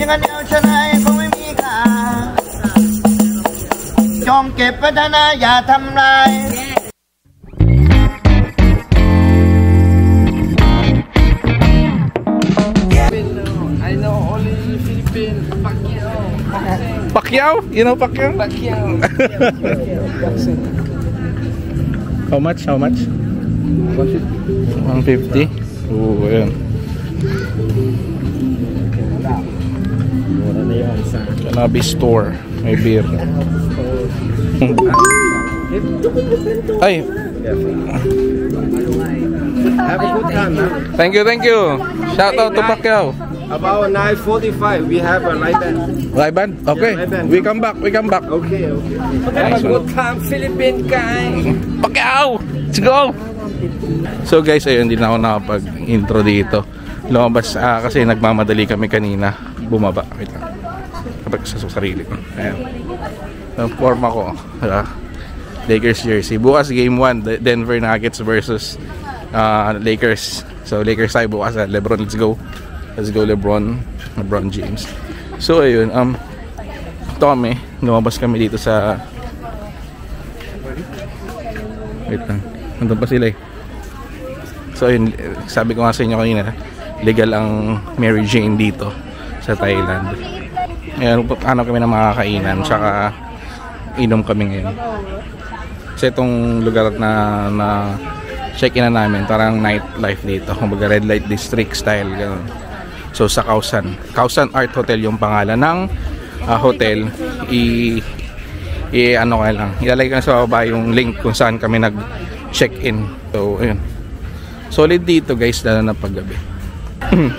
งานเดียวชนะคงไม่มีค่าจงเก็บพัฒนาอย่าทำลาย I know only Philippine Pacquiao? You know Pacquiao? Pacquiao. How much? 150. Oo, ayan. Cannabis store. May beer. Ay. Have a good time, man. Thank you. Shout out to Pacquiao. About 9:45, we have a live band. Live band? Okay. Yeah, live band. We come back. Okay. Nice Have a good time, Philippine guy. Pacquiao! Let's go! So guys, ayun, hindi na ako nakapag-intro dito. Lumabas kasi nagmamadali kami kanina. Bumaba. Wait lang. Kapag sa sarili ko. Ayan. Ang forma ko. Lakers jersey. Bukas game 1. Denver Nuggets versus Lakers. So Lakers tayo bukas. LeBron, let's go. Let's go LeBron James. So ayun, ito kami. Lumabas kami dito sa... Wait lang. Nandun pa sila eh. So yun, sabi ko nga sa inyo kanina, legal ang Mary Jane dito sa Thailand. Ngayon, ano kami ng mga kainan, tsaka inom kami ngayon. Kasi itong lugar na check-in na namin, parang nightlife dito. Kumbaga red light district style, gano'n. So sa Kausan Art Hotel yung pangalan ng hotel. Ano ka lang, ilalagay ka sa baba yung link kung saan kami nag-check-in. So ayun, solid dito guys, lalo na paggabi. 5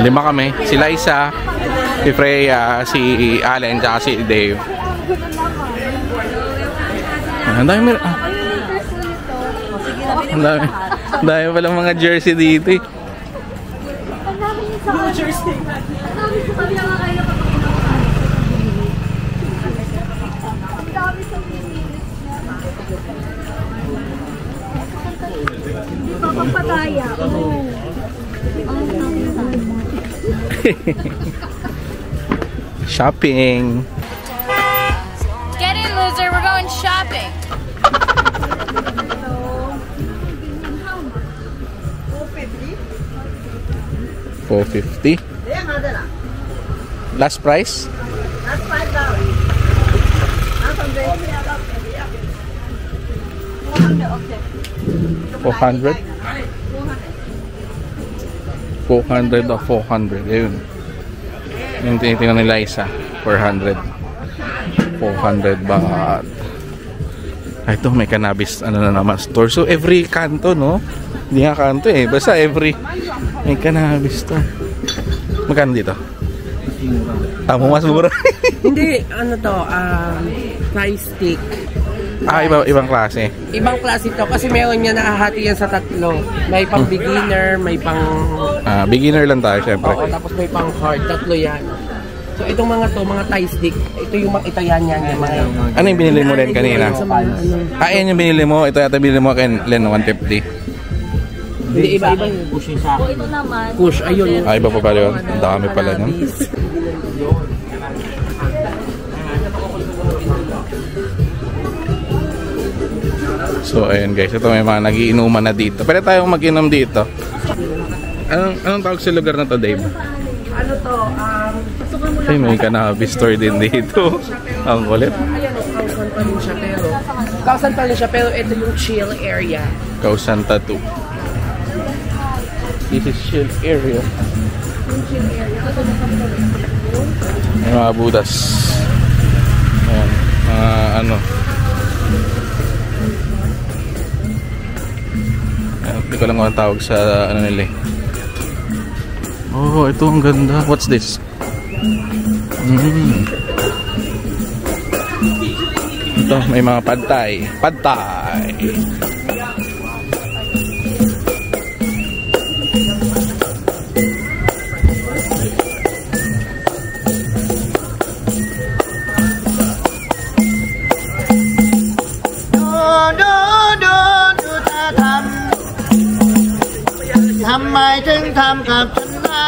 kami, si Liza, si Freya, si Allen, tsaka si Dave. Ang dami palang mga jersey dito eh. Shopping. Get in, loser. We're going shopping. $450. Last price? Last $5. 400? 400 o 400. Ayun. Yung tinitingnan nila isa. 400. 400 baht. Ito may cannabis ano na naman store. So every kanto, no? Hindi nga kanto eh. Basta every may cannabis to. Magkano dito? Mas mura. Hindi, ano to, rice stick. Ibang klase. Ibang klase to kasi meron niya nakahati yan sa tatlo. May pang beginner, may pang... beginner lang tayo syempre. Oo, tapos may pang hard, tatlo yan. So itong mga to, mga Thai stick, ito yan yung mga... Ano yung binili mo rin kanina? Yan yung binili mo, ito yata binili mo kay Len, 150. Hindi, iba yung push sa akin. Ito naman. Push, ayun. Iba pa pala yun. Ang dami pala nun. So ayun guys, ito may mga nagiinuman na dito. Pwede tayong mag-inom dito. Anong tawag sa lugar na to, Dave? Ano to, Ay, may cannabis store din dito. Ang kulit. Kausan pa rin siya, pero ito yung chill area. Kausan Tattoo. This is chill area. May mga budas. Ayan. Ano. Hindi ko lang kung tawag sa ano nila eh. Oh, ito ang ganda. What's this? Ito, may mga pad thai. Pad thai.ทำไมถึงทำกับฉันได้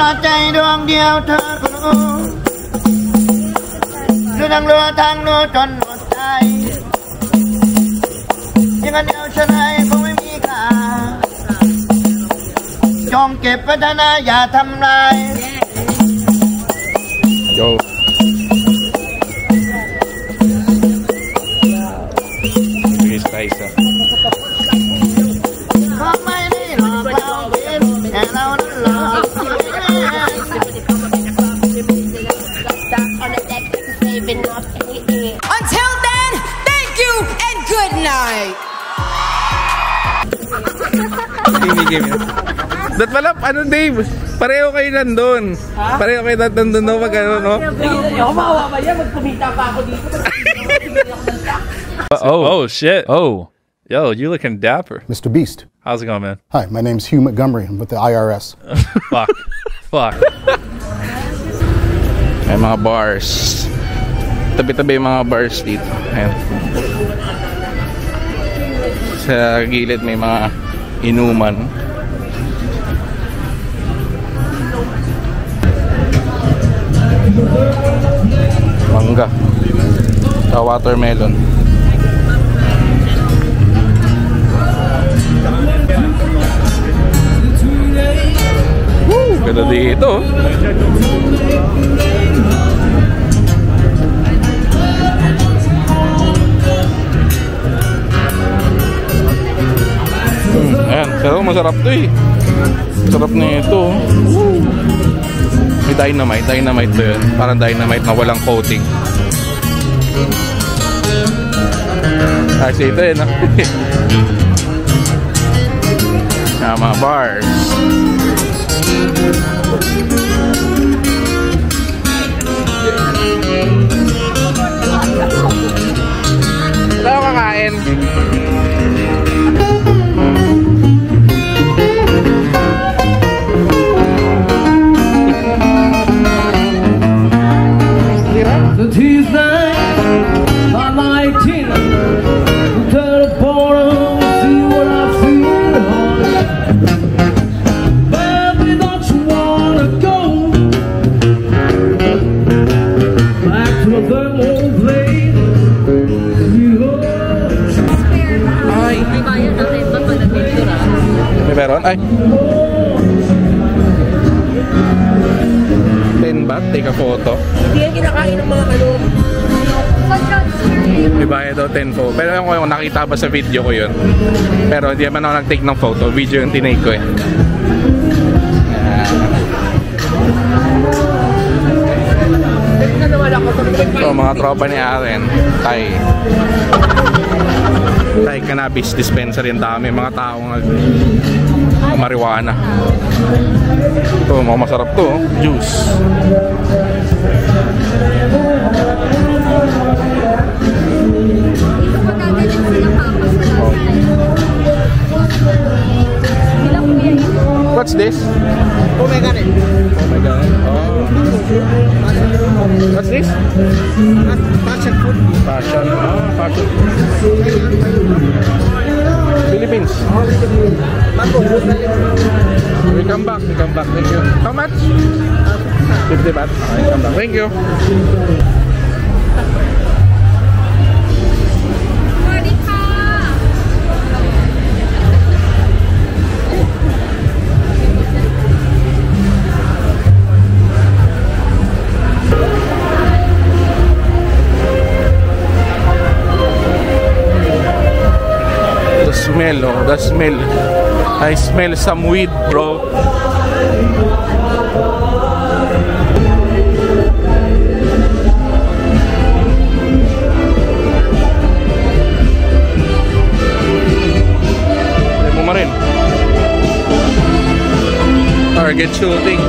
ราะใจดวงเดียวเธอก็รู้รู้ทั้งรู้ทั้งรู้จนหมดใจยังกันเดียวฉันให้คงไม่มีค่าจงเก็บไว้เถอะนะอย่าทำลาย โยBilis tayo saไม่ได้หลอกเราเป็นแต่เรานั้นหลอก Until then, thank you and good night. Game. Dat pala, ano Dave? Pareho kayo nandun. Pareho kayo nandun no, pag ano, no? Ako mawawa yan, magkumita pa ako dito. Oh shit. Oh. Yo, you looking dapper. Mr. Beast. How's it going, man? Hi, my name's Hugh Montgomery. I'm with the IRS. Fuck. Fuck. May mga bars. Tabi-tabi yung mga bars dito. Ayan. Sa gilid may mga inuman. Mangga. Sa watermelon. Woo! Ganda dito. Ayan, pero masarap to eh. Sarap na ito. May dynamite to yun. Parang dynamite na walang coating. Kasi ito eh, no? Mga bars. Ito ako kakain. The Tuesday, I like Tina. To the bottom, see what I feel. Baby, don't you wanna go back to the old place? Ay. May meron? Ay. 10 baht, take a photo. Hindi yan kinakain ng mga kalong. May bayad daw 10 po. Pero yung nakita ba sa video ko yun. Pero hindi naman ako nag-take ng photo. Video yung tinake ko eh. So mga tropa ni Aren, Thai cannabis dispensary. Ang dami mga taong marijuana. Ito, mga masarap to. Juice. What's this? Pomegranate. Pomegranate. Oh. What's this? Passion fruit. Passion. Oh, passion. Philippines. We come back. Thank you. How much? 50 baht. Okay, come back. Thank you. The smell. I smell some weed, bro. Mo ma rin. Target shooting.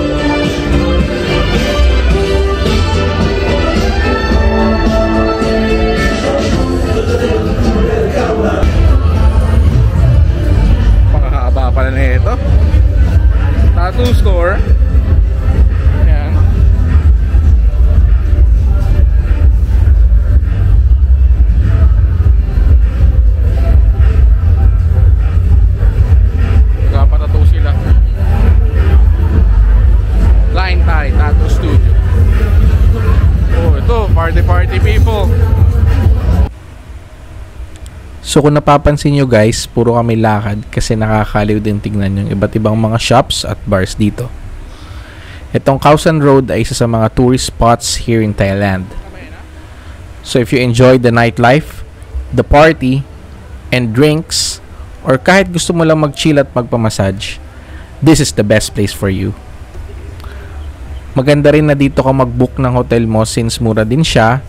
Pala na ito. Tattoo store. Yan. Nagpapatattoo sila. So kung napapansin nyo guys, puro kami lakad kasi nakakaliw din tignan yung iba't ibang mga shops at bars dito. Itong Khao San Road ay isa sa mga tourist spots here in Thailand. So if you enjoy the nightlife, the party, and drinks, or kahit gusto mo lang mag-chill at magpamassage, this is the best place for you. Maganda rin na dito ka mag-book ng hotel mo since mura din siya,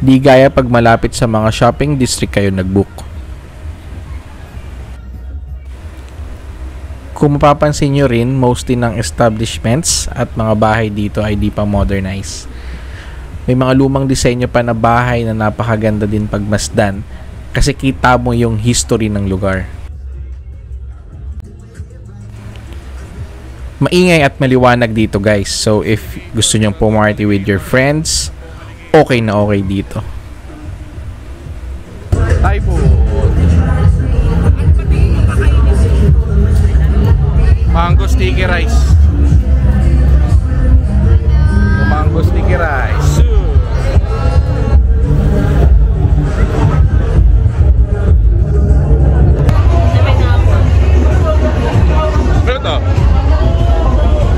di gaya pag malapit sa mga shopping district kayo nag-book. Kung mapapansin nyo rin, mostly ng establishments at mga bahay dito ay di pa modernize. May mga lumang disenyo pa na bahay na napakaganda din pagmasdan kasi kita mo yung history ng lugar. Maingay at maliwanag dito guys, so if gusto nyong pumarty with your friends, okay na okay dito. Thai food. Mango sticky rice. Mango sticky rice. Ano to?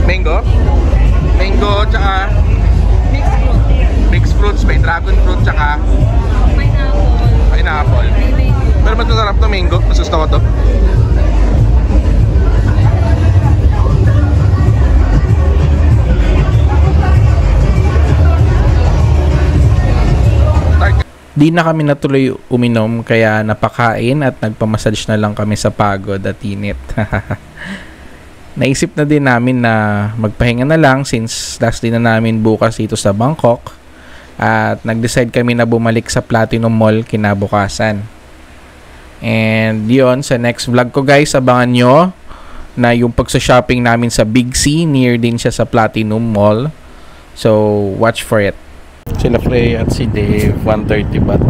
Mango? Mango tsaka mixed fruits. May dragon fruit tsaka pineapple. Pero mas masarap to mango. Mas gusto ko to. Di na kami natuloy uminom kaya napakain at nagpamassage na lang kami sa pagod at init. Naisip na din namin na magpahinga na lang since last day na namin bukas dito sa Bangkok at nag-decide kami na bumalik sa Platinum Mall kinabukasan. And yun, sa next vlog ko guys, abangan nyo na yung pagsa-shopping namin sa Big C, near din siya sa Platinum Mall. So watch for it. Sila Frey at si Dave 1:30 baht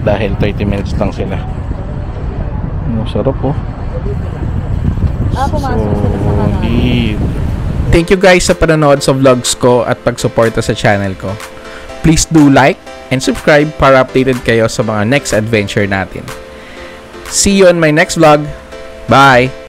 dahil 30 minutes lang sila. Sarap po. Thank you guys sa panonood sa vlogs ko at pagsuporta sa channel ko. Please do like and subscribe para updated kayo sa mga next adventure natin. See you on my next vlog. Bye!